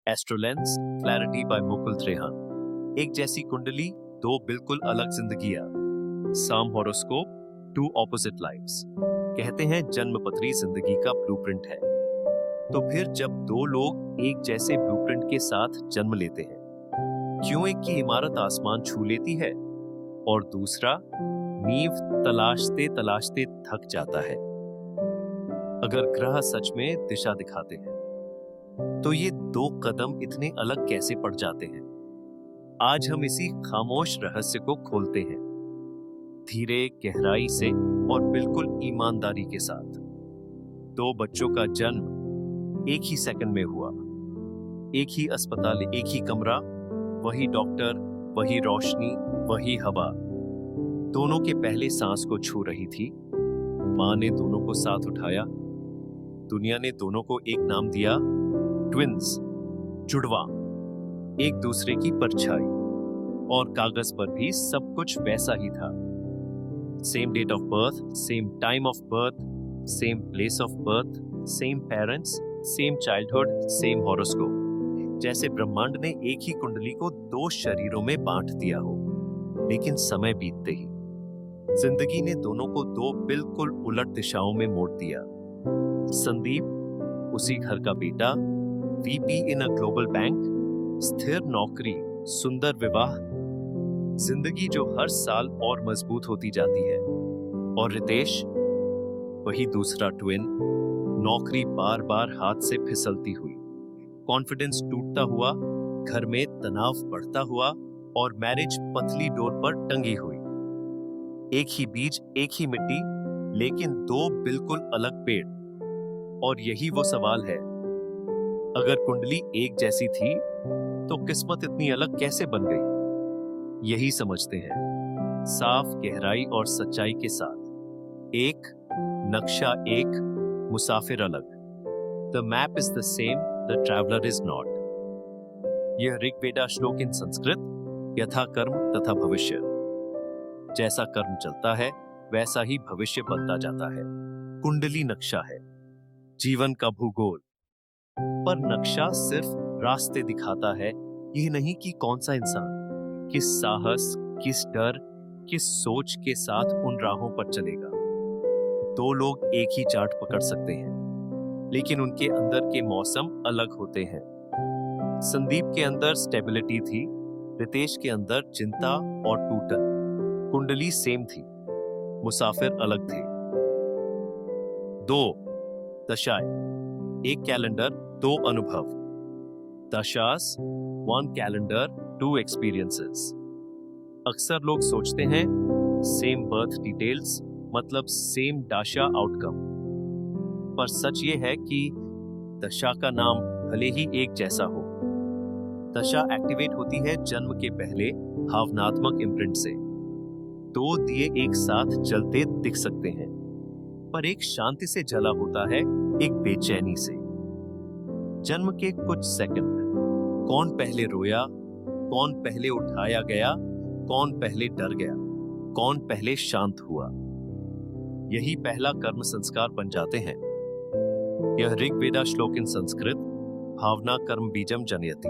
एस्ट्रोलेंस clarity by Mukul Trehan. एक जैसी कुंडली, दो बिल्कुल अलग जिंदगियां। साम हॉरोस्कोप, टू ऑपोजिट लाइव्स। कहते हैं जन्म पत्री जिंदगी का ब्लूप्रिंट है। तो फिर जब दो लोग एक जैसे ब्लूप्रिंट के साथ जन्म लेते हैं, क्यों एक की इमारत आसमान छू लेती है और दूसरा नींव तलाशते तलाशते थक जाता है? अगर ग्रह सच में दिशा दिखाते हैं, तो ये दो कदम इतने अलग कैसे पड़ जाते हैं? आज हम इसी खामोश रहस्य को खोलते हैं, धीरे, गहराई से और बिल्कुल ईमानदारी के साथ। दो बच्चों का जन्म एक ही सेकंड में हुआ, एक ही अस्पताल, एक ही कमरा, वही डॉक्टर, वही रोशनी, वही हवा। दोनों के पहले सांस को छू रही थी। मां ने दोनों को साथ उठाया। दुनिया ने दोनों को एक नाम दिया, ट्विंस, जुड़वा, एक दूसरे की परछाई। और कागज पर भी सब कुछ वैसा ही था। Same date of birth, same time of birth, same place of birth, same parents, same childhood, same horoscope. जैसे ब्रह्मांड ने एक ही कुंडली को दो शरीरों में बांट दिया हो। लेकिन समय बीतते ही जिंदगी ने दोनों को दो बिल्कुल उलट दिशाओं में मोड़ दिया। संदीप, उसी घर का बेटा, VP in a global bank, स्थिर नौकरी, सुंदर विवाह, जिंदगी जो हर साल और मजबूत होती जाती है। और रितेश, वही दूसरा ट्विन, नौकरी बार बार हाथ से फिसलती हुई, कॉन्फिडेंस टूटता हुआ, घर में तनाव बढ़ता हुआ और मैरिज पतली डोर पर टंगी हुई। एक ही बीज, एक ही मिट्टी, लेकिन दो बिल्कुल अलग पेड़। और यही वो सवाल है, अगर कुंडली एक जैसी थी तो किस्मत इतनी अलग कैसे बन गई? यही समझते हैं, साफ गहराई और सच्चाई के साथ। एक नक्शा एक, मुसाफिर अलग। The map is the same, the traveller is not. यह ऋग्वेदा श्लोक इन संस्कृत, यथा कर्म तथा भविष्य। जैसा कर्म चलता है वैसा ही भविष्य बनता जाता है। कुंडली नक्शा है, जीवन का भूगोल। पर नक्शा सिर्फ रास्ते दिखाता है, यह नहीं कि कौन सा इंसान किस साहस, किस डर, किस सोच के साथ उन राहों पर चलेगा। दो लोग एक ही चार्ट पकड़ सकते हैं, लेकिन उनके अंदर के मौसम अलग होते हैं। संदीप के अंदर स्टेबिलिटी थी, रितेश के अंदर चिंता और टूटन। कुंडली सेम थी, मुसाफिर अलग थे। दो दशाएं, एक कैलेंडर, दो अनुभव। दशास, वन कैलेंडर, टू एक्सपीरियंसेस। अक्सर लोग सोचते हैं सेम बर्थ डिटेल्स मतलब सेम दाशा आउटकम। पर सच ये है कि दशा का नाम भले ही एक जैसा हो, दशा एक्टिवेट होती है जन्म के पहले भावनात्मक इम्प्रिंट से। दो दिए एक साथ जलते दिख सकते हैं, पर एक शांति से जला होता है, एक बेचैनी से। जन्म के कुछ सेकंड, कौन पहले रोया, कौन पहले उठाया गया, कौन पहले डर गया, कौन पहले शांत हुआ, यही पहला कर्म संस्कार बन जाते हैं। यह ऋग्वेदा श्लोक इन संस्कृत, भावना कर्म बीजम जनयति।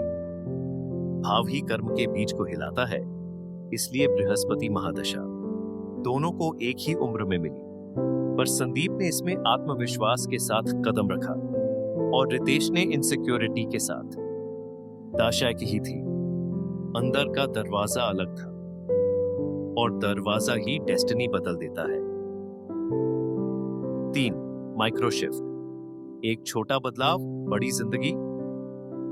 भाव ही कर्म के बीज को हिलाता है, इसलिए बृहस्पति महादशा दोनों को एक ही उम्र में मिली। पर संदीप ने इसमें आत्मविश्वास के साथ कदम रखा और रितेश ने इनसिक्योरिटी के साथ। दाशा एक ही थी, अंदर का दरवाजा अलग था, और दरवाजा ही डेस्टिनी बदल देता है। 3 माइक्रो शिफ्ट, एक छोटा बदलाव, बड़ी जिंदगी।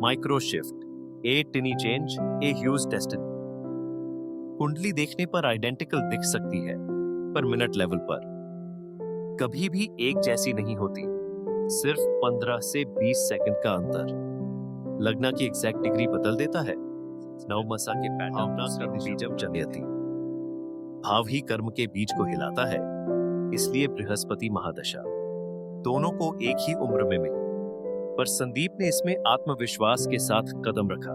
Micro shift, A टिनी change, a huge destiny. कुंडली देखने पर आइडेंटिकल दिख सकती है, पर मिनट लेवल पर कभी भी एक जैसी नहीं होती। सिर्फ 15 से 20 सेकंड का अंतर लगना की एग्जैक्ट डिग्री बदल देता है। नवमसा के पैटर्न बीजम जनयति। भाव ही कर्म के बीज को हिलाता है, इसलिए बृहस्पति महादशा दोनों को एक ही उम्र में मिली। पर संदीप ने इसमें आत्मविश्वास के साथ कदम रखा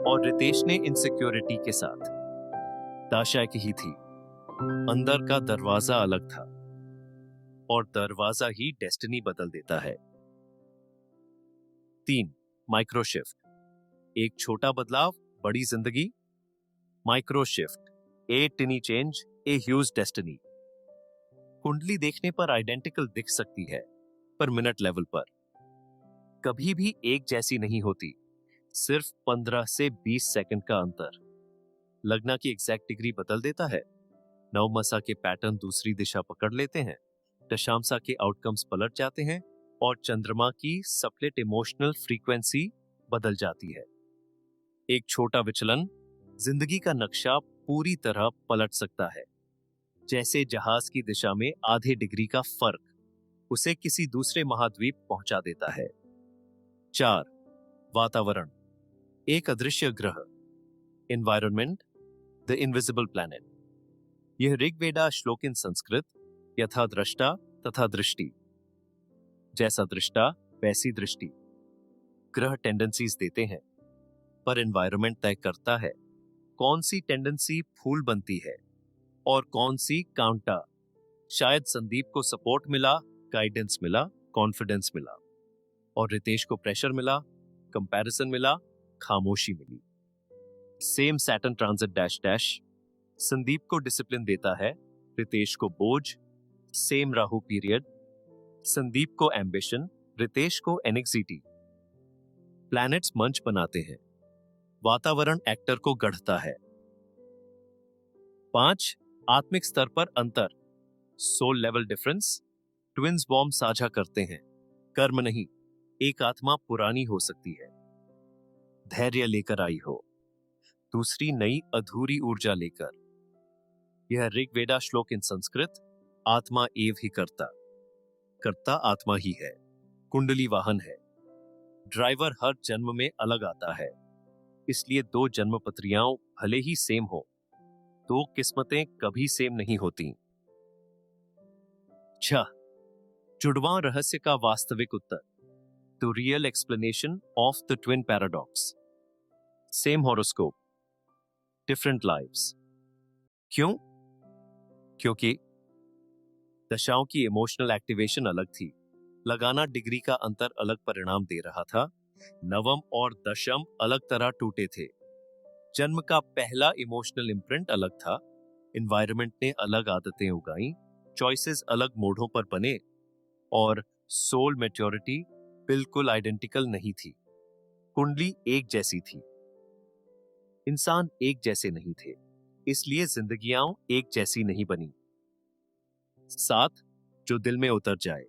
और रितेश ने इनसिक्योरिटी के साथ। दाशा एक ही थी, अंदर का दरवाजा अलग था, और दरवाजा ही डेस्टिनी बदल देता है। 3 माइक्रो शिफ्ट, एक छोटा बदलाव, बड़ी जिंदगी। Micro shift, A टिनी change, a huge destiny. कुंडली देखने पर आइडेंटिकल दिख सकती है, पर मिनट लेवल पर कभी भी एक जैसी नहीं होती। सिर्फ 15 से 20 सेकंड का अंतर लगना की एग्जैक्ट डिग्री बदल देता है। नवमसा के पैटर्न दूसरी दिशा पकड़ लेते हैं, दशांशा के आउटकम्स पलट जाते हैं और चंद्रमा की सप्लिट इमोशनल फ्रीक्वेंसी बदल जाती है। एक छोटा विचलन जिंदगी का नक्शा पूरी तरह पलट सकता है। जैसे जहाज की दिशा में आधे डिग्री का फर्क उसे किसी दूसरे महाद्वीप पहुंचा देता है। 4. वातावरण, एक अदृश्य ग्रह। Environment, the invisible planet. यह ऋग्वेदा श्लोक इन संस्कृत, यथा दृष्टा तथा दृष्टि। जैसा दृष्टा वैसी दृष्टि। ग्रह टेंडेंसीज देते हैं, पर एनवायरनमेंट तय करता है कौन सी टेंडेंसी फूल बनती है और कौन सी कांटा। शायद संदीप को सपोर्ट मिला, गाइडेंस मिला, कॉन्फिडेंस मिला, और रितेश को प्रेशर मिला, कंपैरिजन मिला, खामोशी मिली। Same Saturn transit dash dash. Sandeep को डिसिप्लिन देता है, रितेश को बोझ। Same Rahu period. संदीप को एम्बिशन, रितेश को एनेक्सिटी। प्लैनेट्स मंच बनाते हैं, वातावरण एक्टर को गढ़ता है। 5. आत्मिक स्तर पर अंतर, soul level difference. Twins bond साझा करते हैं, कर्म नहीं। एक आत्मा पुरानी हो सकती है, धैर्य लेकर आई हो, दूसरी नई अधूरी ऊर्जा लेकर। यह ऋग्वेदा श्लोक इन संस्कृत, आत्मा एव ही करता, करता आत्मा ही है। कुंडली वाहन है, ड्राइवर हर जन्म में अलग आता है, इसलिए 2 जन्म पत्रियां भले ही सेम हो, 2 किस्मतें कभी सेम नहीं होती। 6. जुड़वां रहस्य का वास्तविक उत्तर, the real explanation of the twin paradox. Same horoscope, different lives. क्यों? क्योंकि दशाओं की इमोशनल एक्टिवेशन अलग थी, लगाना डिग्री का अंतर अलग परिणाम दे रहा था। नवम और दशम अलग तरह टूटे थे। जन्म का पहला इमोशनल इम्प्रिंट अलग था, एनवायरनमेंट ने अलग आदतें उगाई, चॉइसेस अलग मोड़ों पर बने, और सोल मैच्योरिटी बिल्कुल आइडेंटिकल नहीं थी। कुंडली एक जैसी थी, इंसान एक जैसे नहीं थे, इसलिए जिंदगियां एक जैसी नहीं बनी। 7. जो दिल में उतर जाए।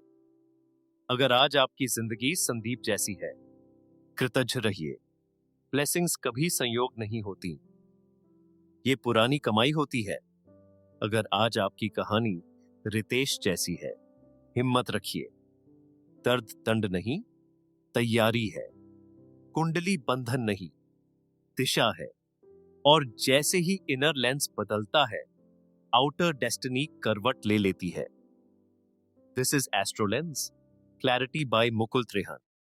अगर आज आपकी जिंदगी संदीप जैसी है, कृतज्ञ रहिए। ब्लेसिंग्स कभी संयोग नहीं होती, ये पुरानी कमाई होती है। अगर आज आपकी कहानी रितेश जैसी है, हिम्मत रखिए, दर्द दंड नहीं, तैयारी है। कुंडली बंधन नहीं, दिशा है, और जैसे ही इनर लेंस बदलता है, आउटर डेस्टिनी करवट ले लेती है। This is Astrolens, clarity by Mukul Trehan.